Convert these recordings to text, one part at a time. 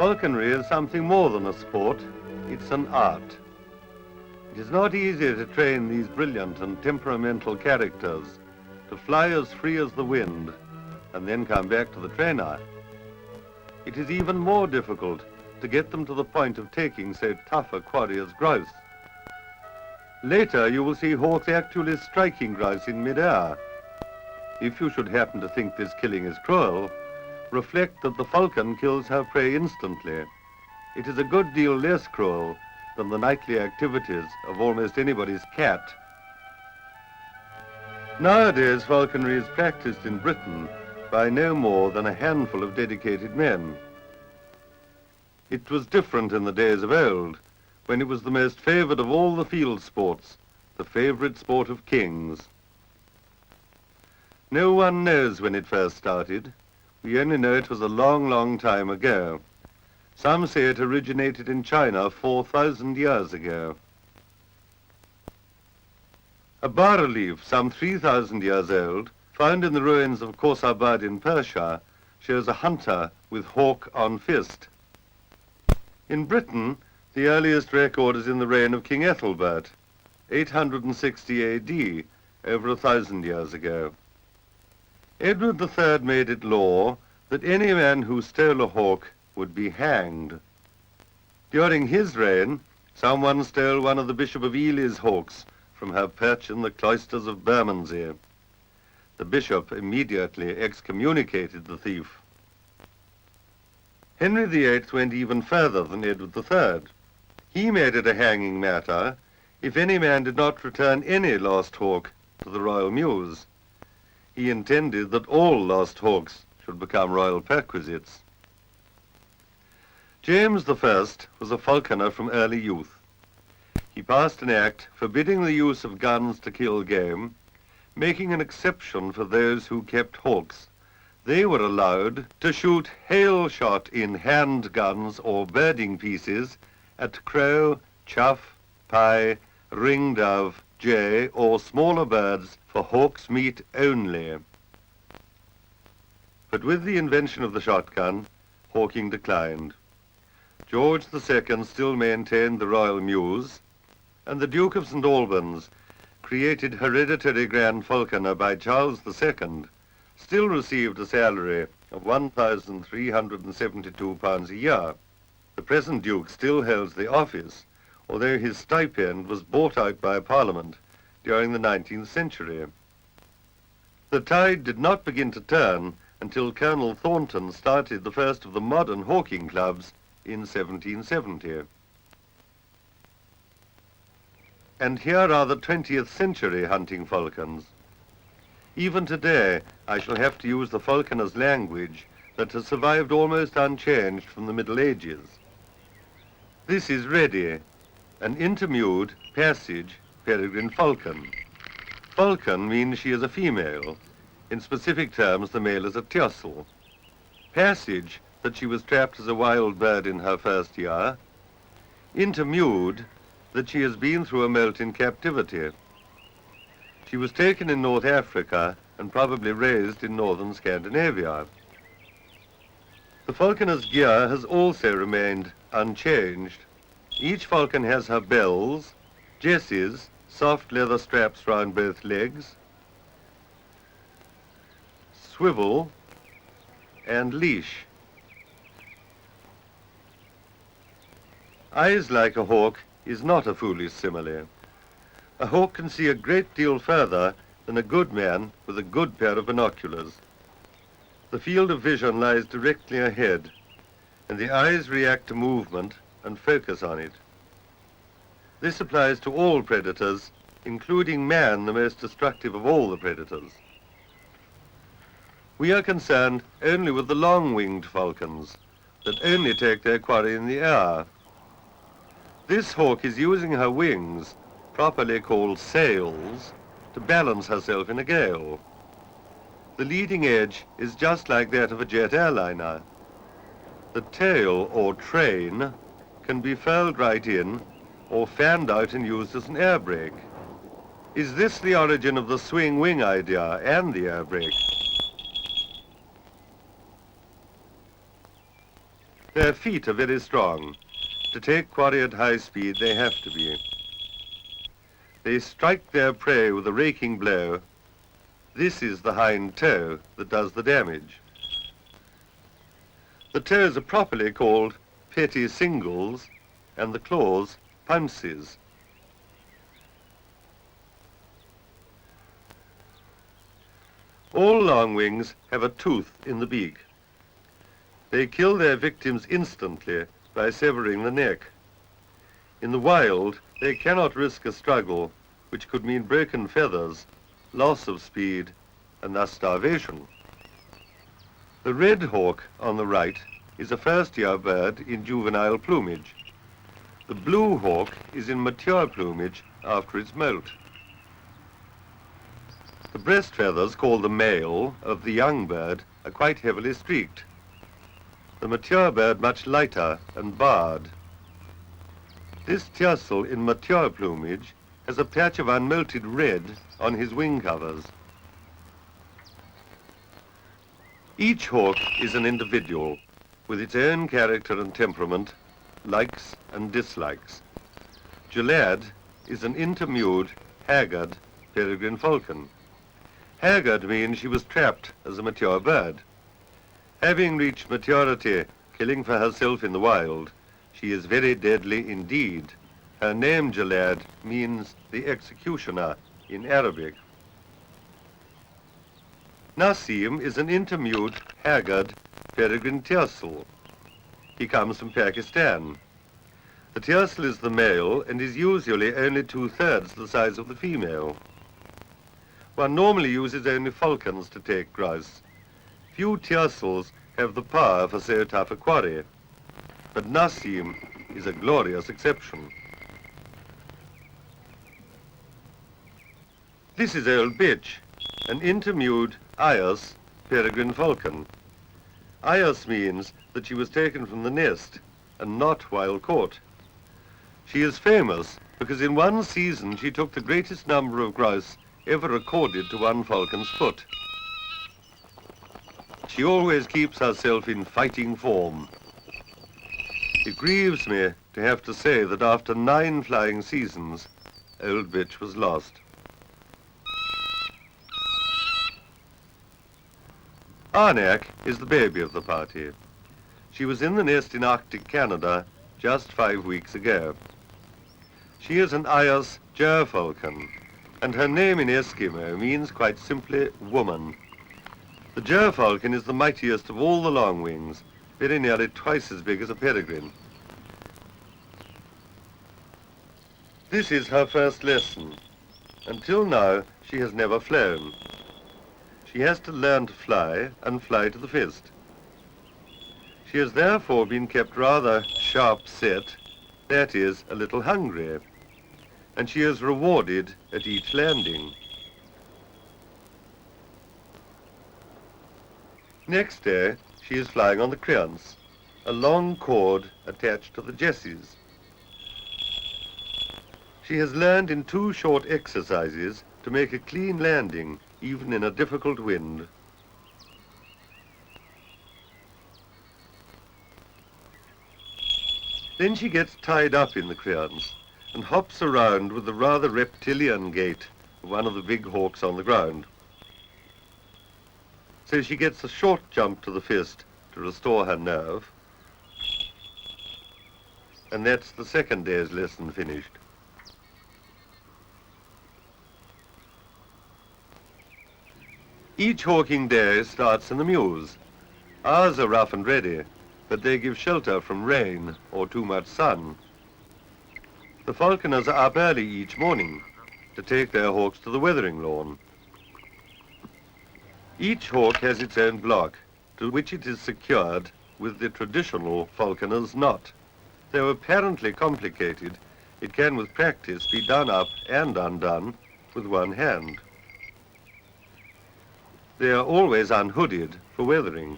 Falconry is something more than a sport, it's an art. It is not easy to train these brilliant and temperamental characters to fly as free as the wind and then come back to the trainer. It is even more difficult to get them to the point of taking so tough a quarry as grouse. Later you will see hawks actually striking grouse in mid-air. If you should happen to think this killing is cruel, reflect that the falcon kills her prey instantly. It is a good deal less cruel than the nightly activities of almost anybody's cat. Nowadays, falconry is practiced in Britain by no more than a handful of dedicated men. It was different in the days of old, when it was the most favoured of all the field sports, the favourite sport of kings. No one knows when it first started. We only know it was a long, long time ago. Some say it originated in China 4,000 years ago. A bas-relief some 3,000 years old, found in the ruins of Khorsabad in Persia, shows a hunter with hawk on fist. In Britain, the earliest record is in the reign of King Ethelbert, 860 AD, over 1,000 years ago. Edward III made it law that any man who stole a hawk would be hanged. During his reign, someone stole one of the Bishop of Ely's hawks from her perch in the cloisters of Bermondsey. The bishop immediately excommunicated the thief. Henry VIII went even further than Edward III. He made it a hanging matter if any man did not return any lost hawk to the royal mews. He intended that all lost hawks should become royal perquisites. James I was a falconer from early youth. He passed an act forbidding the use of guns to kill game, making an exception for those who kept hawks. They were allowed to shoot hail shot in hand guns or birding pieces at crow, chough, pie, ringdove, jay, or smaller birds for hawk's meat only. But with the invention of the shotgun, hawking declined. George II still maintained the royal mews, and the Duke of St. Albans, created hereditary Grand Falconer by Charles II, still received a salary of £1,372 a year. The present Duke still holds the office, although his stipend was bought out by Parliament during the 19th century. The tide did not begin to turn until Colonel Thornton started the first of the modern hawking clubs in 1770. And here are the 20th century hunting falcons. Even today, I shall have to use the falconer's language that has survived almost unchanged from the Middle Ages. This is Ready, an intermewed, passage, peregrine falcon. Falcon means she is a female. In specific terms, the male is a tiercel. Passage, that she was trapped as a wild bird in her first year. Intermewed, that she has been through a molt in captivity. She was taken in North Africa and probably raised in northern Scandinavia. The falconer's gear has also remained unchanged. Each falcon has her bells, jesses, soft leather straps round both legs, swivel, and leash. Eyes like a hawk is not a foolish simile. A hawk can see a great deal further than a good man with a good pair of binoculars. The field of vision lies directly ahead, and the eyes react to movement and focus on it. This applies to all predators, including man, the most destructive of all the predators. We are concerned only with the long-winged falcons that only take their quarry in the air. This hawk is using her wings, properly called sails, to balance herself in a gale. The leading edge is just like that of a jet airliner. The tail, or train, can be furled right in or fanned out and used as an air brake. Is this the origin of the swing wing idea and the air brake? Their feet are very strong. To take quarry at high speed, they have to be. They strike their prey with a raking blow. This is the hind toe that does the damage. The toes are properly called petty singles and the claws pounces. All longwings have a tooth in the beak. They kill their victims instantly by severing the neck. In the wild, they cannot risk a struggle, which could mean broken feathers, loss of speed, and thus starvation. The red hawk on the right is a first-year bird in juvenile plumage. The blue hawk is in mature plumage after its molt. The breast feathers, called the male, of the young bird are quite heavily streaked. The mature bird much lighter and barred. This tiercel in mature plumage has a patch of unmelted red on his wing covers. Each hawk is an individual with its own character and temperament, likes and dislikes. Gelad is an intermewed, haggard peregrine falcon. Haggard means she was trapped as a mature bird. Having reached maturity, killing for herself in the wild, she is very deadly indeed. Her name, Gelad, means the executioner in Arabic. Nasim is an intermewed, haggard peregrine tiercel. He comes from Pakistan. The tiercel is the male and is usually only 2/3 the size of the female. One normally uses only falcons to take grouse. Few tiercels have the power for so tough a quarry, but Nasim is a glorious exception. This is Old Bitch, an intermewed Ias peregrine falcon. Ias means that she was taken from the nest and not while caught. She is famous because in one season she took the greatest number of grouse ever recorded to one falcon's foot. She always keeps herself in fighting form. It grieves me to have to say that after 9 flying seasons, Old Bitch was lost. Arnak is the baby of the party. She was in the nest in Arctic Canada just 5 weeks ago. She is an Ias gerfalcon, and her name in Eskimo means quite simply woman. The gerfalcon is the mightiest of all the longwings, very nearly twice as big as a peregrine. This is her first lesson. Until now, she has never flown. She has to learn to fly and fly to the fist. She has therefore been kept rather sharp set, that is, a little hungry, and she is rewarded at each landing. Next day, she is flying on the creance, a long cord attached to the jesses. She has learned in 2 short exercises to make a clean landing, even in a difficult wind. Then she gets tied up in the creance and hops around with the rather reptilian gait of one of the big hawks on the ground. So she gets a short jump to the fist to restore her nerve, and that's the second day's lesson finished. Each hawking day starts in the mews. Ours are rough and ready, but they give shelter from rain or too much sun. The falconers are up early each morning to take their hawks to the weathering lawn. Each hawk has its own block, to which it is secured with the traditional falconer's knot. Though apparently complicated, it can with practice be done up and undone with one hand. They are always unhooded for weathering.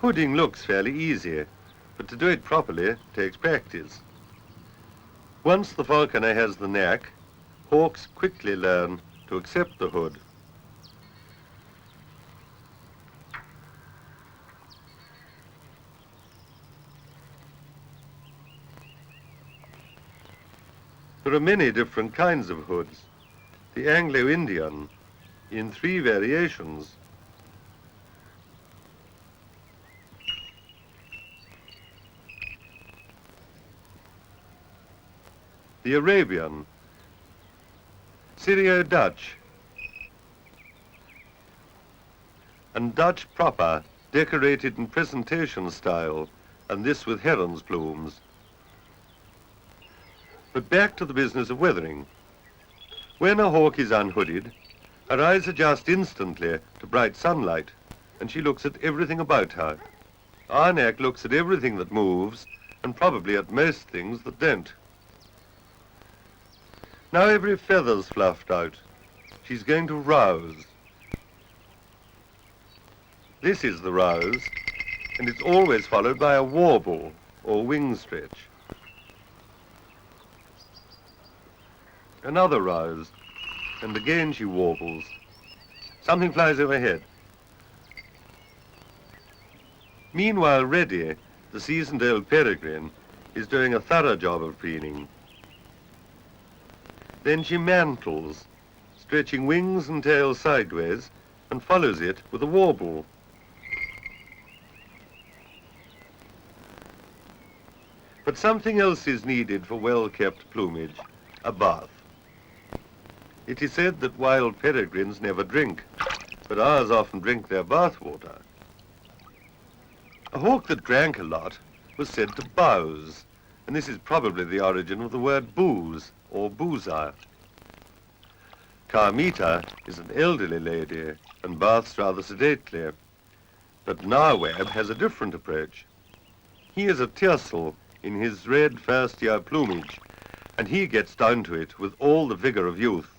Hooding looks fairly easy, but to do it properly takes practice. Once the falconer has the knack, hawks quickly learn to accept the hood. There are many different kinds of hoods. The Anglo-Indian in 3 variations. The Arabian, Syrio-Dutch, and Dutch proper, decorated in presentation style, and this with heron's plumes. But back to the business of weathering. When a hawk is unhooded, her eyes adjust instantly to bright sunlight, and she looks at everything about her. Our neck looks at everything that moves, and probably at most things that don't. Now every feather's fluffed out. She's going to rouse. This is the rouse, and it's always followed by a warble or wing stretch. Another rouse, and again she warbles. Something flies overhead. Meanwhile, Reddy, the seasoned old peregrine, is doing a thorough job of preening. Then she mantles, stretching wings and tail sideways, and follows it with a warble. But something else is needed for well-kept plumage, a bath. It is said that wild peregrines never drink, but ours often drink their bath water. A hawk that drank a lot was said to bowse, and this is probably the origin of the word booze, or boozer. Carmita is an elderly lady and baths rather sedately, but Narwhal has a different approach. He is a tiercel in his red first-year plumage, and he gets down to it with all the vigor of youth.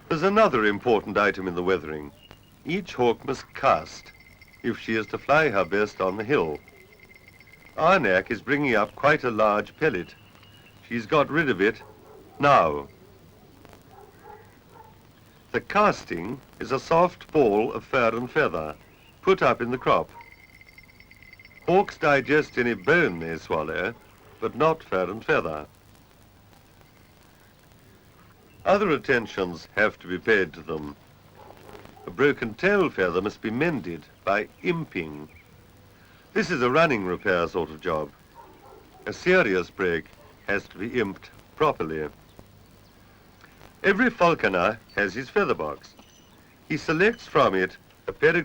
There's another important item in the weathering. Each hawk must cast if she is to fly her best on the hill. Arnak is bringing up quite a large pellet. She's got rid of it now. The casting is a soft ball of fur and feather put up in the crop. Hawks digest any bone they swallow, but not fur and feather. Other attentions have to be paid to them. A broken tail feather must be mended by imping. This is a running repair sort of job. A serious break has to be imped properly. Every falconer has his feather box. He selects from it a peregrine